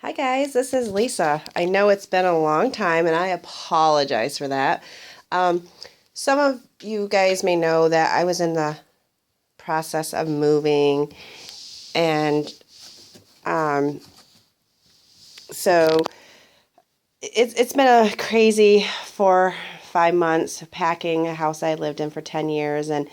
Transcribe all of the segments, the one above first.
Hi guys, this is Lisa. I know it's been a long time and I apologize for that. Um, some of you guys may know that I was in the process of moving and um, so it's been a crazy 4-5 months packing a house I lived in for 10 years and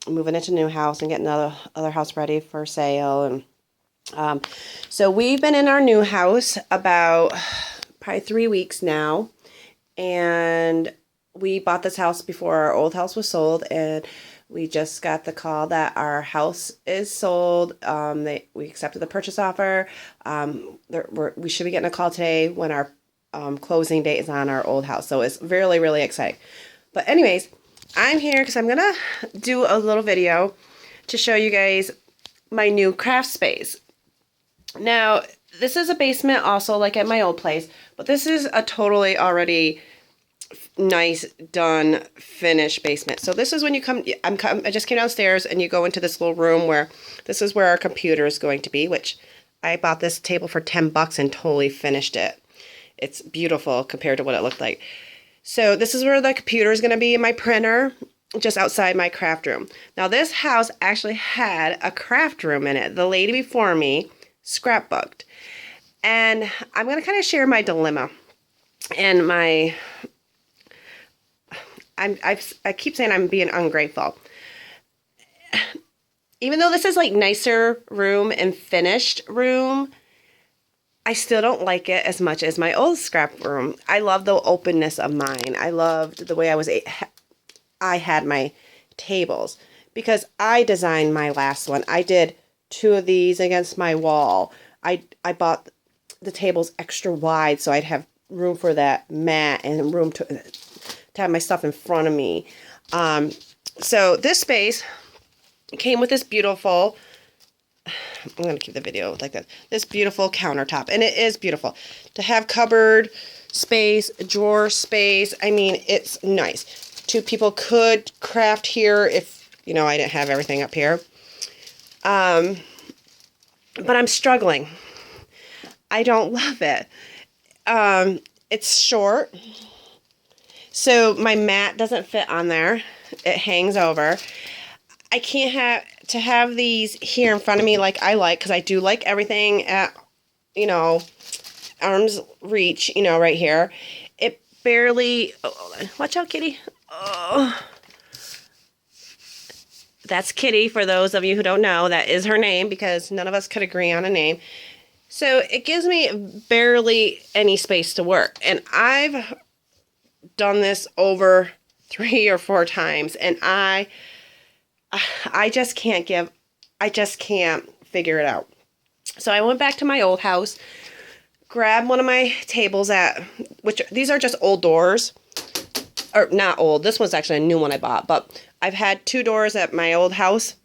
moving into a new house and getting other house ready for sale. And so we've been in our new house about probably 3 weeks now, and we bought this house before our old house was sold, and we just got the call that our house is sold. We accepted the purchase offer. We should be getting a call today when our closing date is on our old house. So it's really, really exciting. But anyways, I'm here because I'm going to do a little video to show you guys my new craft space. Now, this is a basement also like at my old place, but this is a totally already nice, done, finished basement. So this is when you come, I just came downstairs and you go into this little room where this is where our computer is going to be, which I bought this table for $10 and totally finished it. It's beautiful compared to what it looked like. So this is where the computer is going to be, my printer, just outside my craft room. Now this house actually had a craft room in it. The lady before me scrapbooked. And I'm going to kind of share my dilemma and I keep saying I'm being ungrateful. Even though this is like nicer room and finished room, I still don't like it as much as my old scrap room. I love the openness of mine. I loved the way I had my tables because I designed my last one. I did 2 of these against my wall. I bought the tables extra wide so I'd have room for that mat and room to have my stuff in front of me. So this space came with this beautiful, I'm going to keep the video like that, this beautiful countertop. And it is beautiful. To have cupboard space, drawer space, I mean, it's nice. 2 people could craft here if, you know, I didn't have everything up here. But I'm struggling. I don't love it. It's short. So my mat doesn't fit on there. It hangs over. I can't have these here in front of me like I like, because I do like everything at, you know, arm's reach, you know, right here. It barely, watch out, Kitty. Oh. That's Kitty, for those of you who don't know. That is her name, because none of us could agree on a name. So it gives me barely any space to work. And I've done this over 3 or 4 times, and I just can't figure it out. So I went back to my old house, grabbed one of my tables which these are just old doors, or not old. This one's actually a new one I bought, but I've had 2 doors at my old house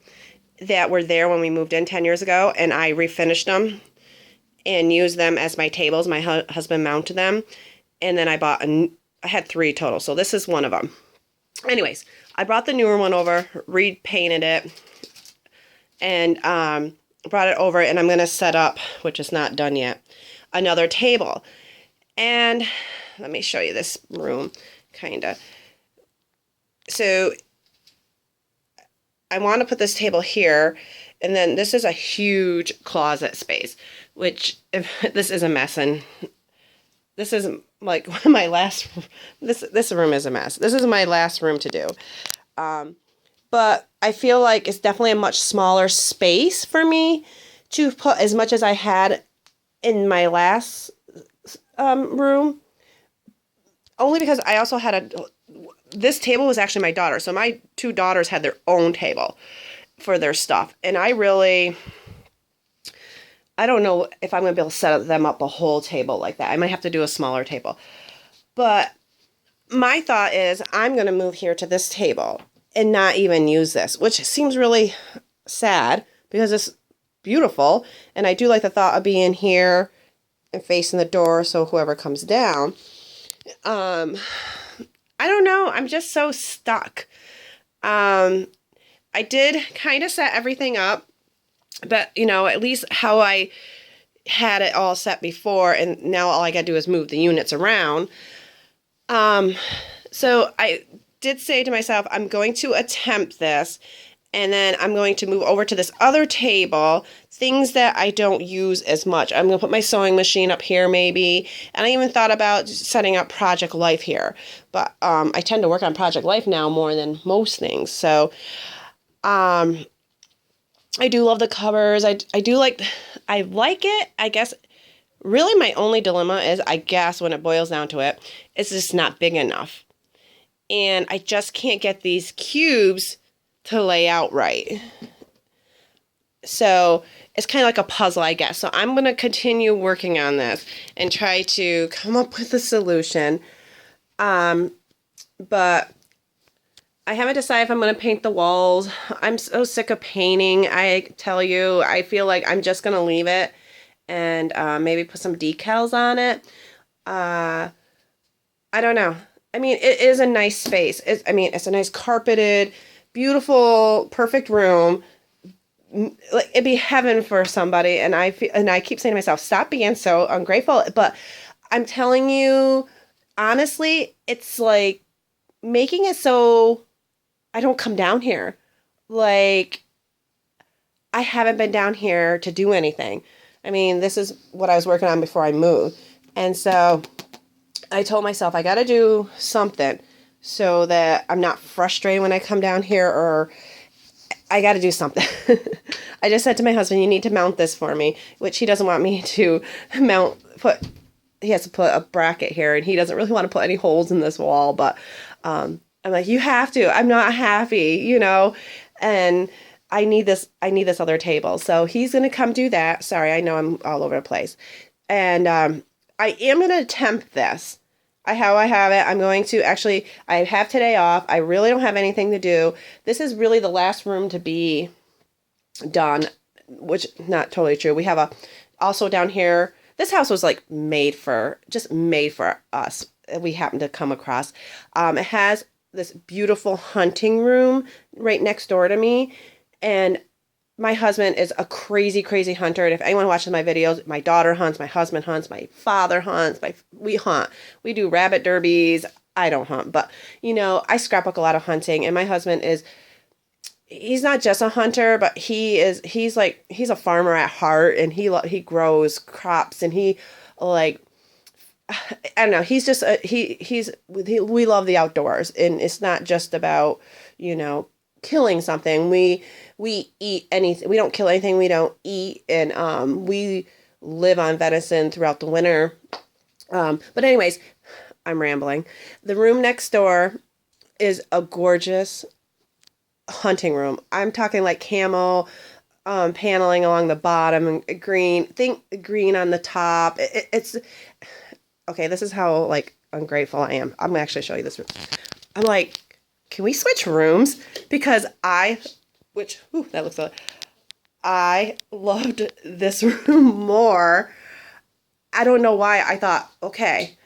that were there when we moved in 10 years ago, and I refinished them and used them as my tables. My husband mounted them, and then I had 3 total, so this is one of them. Anyways, I brought the newer one over, repainted it, and brought it over, and I'm going to set up, which is not done yet, another table. And let me show you this room, kind of. So I want to put this table here, and then this is a huge closet space, which this is a mess, and this is like one of my last, this room is a mess. This is my last room to do. But I feel like it's definitely a much smaller space for me to put as much as I had in my last room. Only because I also had this table was actually my daughter. So my 2 daughters had their own table for their stuff. And I don't know if I'm going to be able to set them up a whole table like that. I might have to do a smaller table. But my thought is I'm going to move here to this table and not even use this, which seems really sad because it's beautiful. And I do like the thought of being here and facing the door so whoever comes down. I don't know. I'm just so stuck. I did kind of set everything up, but, you know, at least how I had it all set before, and now all I got to do is move the units around. So I did say to myself, I'm going to attempt this, and then I'm going to move over to this other table, things that I don't use as much. I'm going to put my sewing machine up here maybe, and I even thought about setting up Project Life here, but I tend to work on Project Life now more than most things, so I do love the covers. I like it. I guess really my only dilemma is, I guess when it boils down to it, it's just not big enough. And I just can't get these cubes to lay out right. So it's kind of like a puzzle, I guess. So I'm going to continue working on this and try to come up with a solution. But I haven't decided if I'm going to paint the walls. I'm so sick of painting. I tell you, I feel like I'm just going to leave it and maybe put some decals on it. I don't know. I mean, it is a nice space. It's a nice carpeted, beautiful, perfect room. Like, it'd be heaven for somebody. And I keep saying to myself, stop being so ungrateful. But I'm telling you, honestly, it's like making it so I don't come down here. Like, I haven't been down here to do anything. I mean, this is what I was working on before I moved. And so I told myself I got to do something so that I'm not frustrated when I come down here, or I got to do something. I just said to my husband, you need to mount this for me, which he doesn't want me to he has to put a bracket here, and he doesn't really want to put any holes in this wall, but I'm like, you have to. I'm not happy, and I need this other table. So he's going to come do that. Sorry, I know I'm all over the place. And I am going to attempt this. I have it. I'm going to actually, I have today off. I really don't have anything to do. This is really the last room to be done, which not totally true. We have also down here, this house was like made for us. We happened to come across. It has this beautiful hunting room right next door to me. And my husband is a crazy, crazy hunter. And if anyone watches my videos, my daughter hunts, my husband hunts, my father hunts, we hunt. We do rabbit derbies. I don't hunt, but I scrapbook a lot of hunting. And my husband he's not just a hunter, but he's a farmer at heart, and he grows crops, and he I don't know. He's just we love the outdoors, and it's not just about, killing something. We eat anything. We don't kill anything we don't eat, and we live on venison throughout the winter. But anyways, I'm rambling. The room next door is a gorgeous hunting room. I'm talking like camo paneling along the bottom, and green on the top. It's okay. This is how ungrateful I am. I'm gonna actually show you this room. I'm like, can we switch rooms? Because I loved this room more. I don't know why. I thought, okay,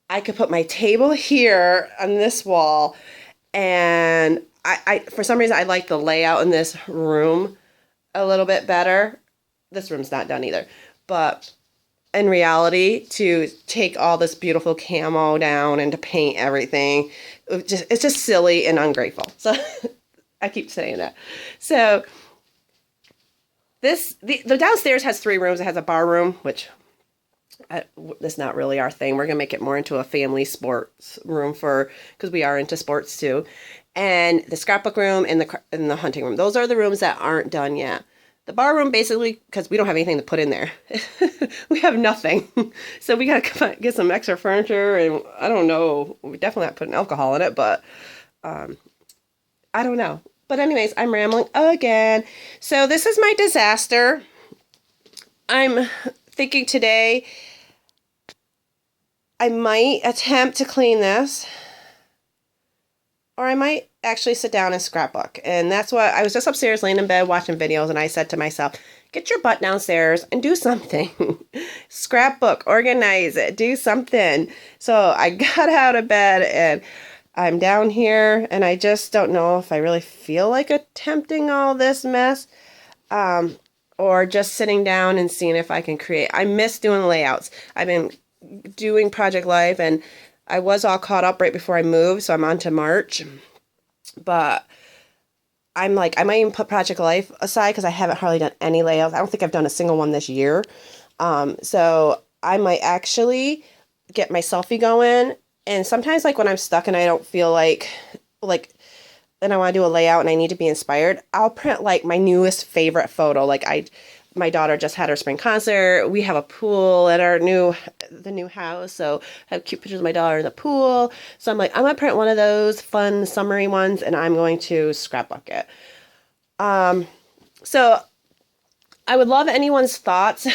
I could put my table here on this wall, and I for some reason I like the layout in this room a little bit better. This room's not done either, but in reality, to take all this beautiful camo down and to paint everything, it's just silly and ungrateful. So I keep saying that. So the downstairs has 3 rooms. It has a bar room, which that's not really our thing. We're gonna make it more into a family sports room because we are into sports too. And the scrapbook room and the hunting room. Those are the rooms that aren't done yet. The bar room, basically, because we don't have anything to put in there. We have nothing. So we got to get some extra furniture, and I don't know. We definitely not putting alcohol in it, but I don't know. But anyways, I'm rambling again. So this is my disaster. I'm thinking today I might attempt to clean this, or I might actually sit down and scrapbook. And that's what I was just upstairs laying in bed watching videos, and I said to myself, get your butt downstairs and do something. Scrapbook, organize it, do something. So I got out of bed, and I'm down here, and I just don't know if I really feel like attempting all this mess, or or just sitting down and seeing if I can create. I miss doing layouts. I've been doing Project Life, and I was all caught up right before I moved, so I'm on to March. But I'm like, I might even put Project Life aside because I haven't hardly done any layouts. I don't think I've done a single one this year. So I might actually get my selfie going. And sometimes, like when I'm stuck and I don't feel like, and I want to do a layout and I need to be inspired, I'll print like my newest favorite photo. My daughter just had her spring concert. We have a pool at the new house, so I have cute pictures of my daughter in the pool. So I'm like, I'm gonna print one of those fun summery ones, and I'm going to scrapbook it. So I would love anyone's thoughts,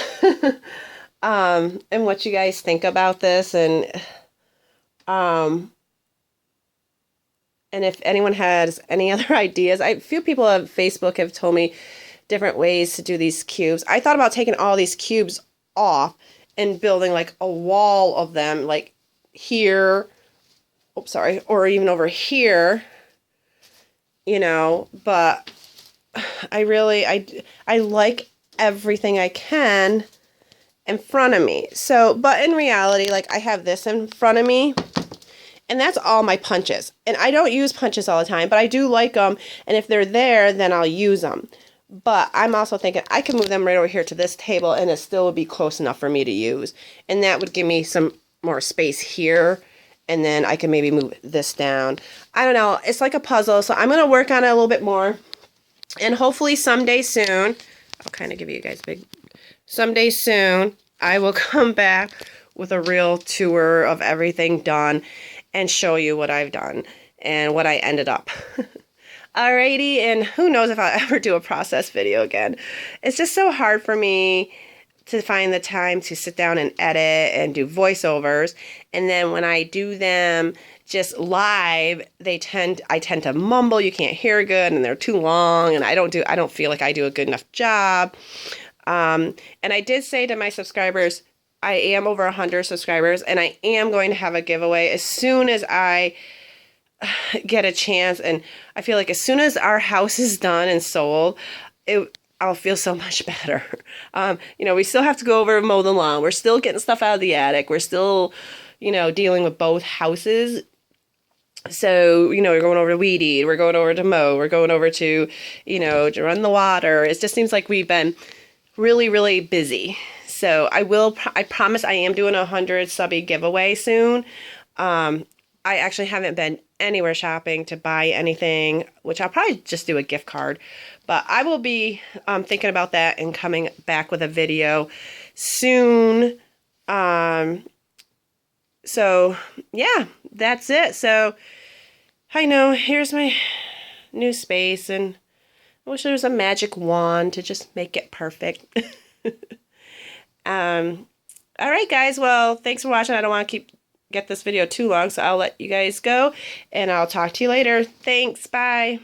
and what you guys think about this, and if anyone has any other ideas. A few people on Facebook have told me different ways to do these cubes. I thought about taking all these cubes off and building like a wall of them, like here, oops, sorry, or even over here, but I like everything I can in front of me. So, but in reality, like I have this in front of me, and that's all my punches. And I don't use punches all the time, but I do like them. And if they're there, then I'll use them. But I'm also thinking I can move them right over here to this table and it still would be close enough for me to use. And that would give me some more space here. And then I can maybe move this down. I don't know. It's like a puzzle. So I'm going to work on it a little bit more. And hopefully someday soon, I'll kind of give you guys someday soon, I will come back with a real tour of everything done and show you what I've done and what I ended up. Alrighty, and who knows if I'll ever do a process video again. It's just so hard for me to find the time to sit down and edit and do voiceovers. And then when I do them just live, I tend to mumble, you can't hear good, and they're too long, and I don't feel like I do a good enough job. And I did say to my subscribers, I am over 100 subscribers, and I am going to have a giveaway as soon as I get a chance. And I feel like as soon as our house is done and sold, I'll feel so much better. We still have to go over and mow the lawn. We're still getting stuff out of the attic. We're still, dealing with both houses. So, we're going over to weed eat. We're going over to mow. We're going over to, to run the water. It just seems like we've been really, really busy. So I promise I am doing a 100 subby giveaway soon. I actually haven't been anywhere shopping to buy anything, which I'll probably just do a gift card. But I will be thinking about that and coming back with a video soon. So, yeah, that's it. So, I know, here's my new space, and I wish there was a magic wand to just make it perfect. All right, guys. Well, thanks for watching. I don't want to get this video too long, so I'll let you guys go, and I'll talk to you later. Thanks. Bye.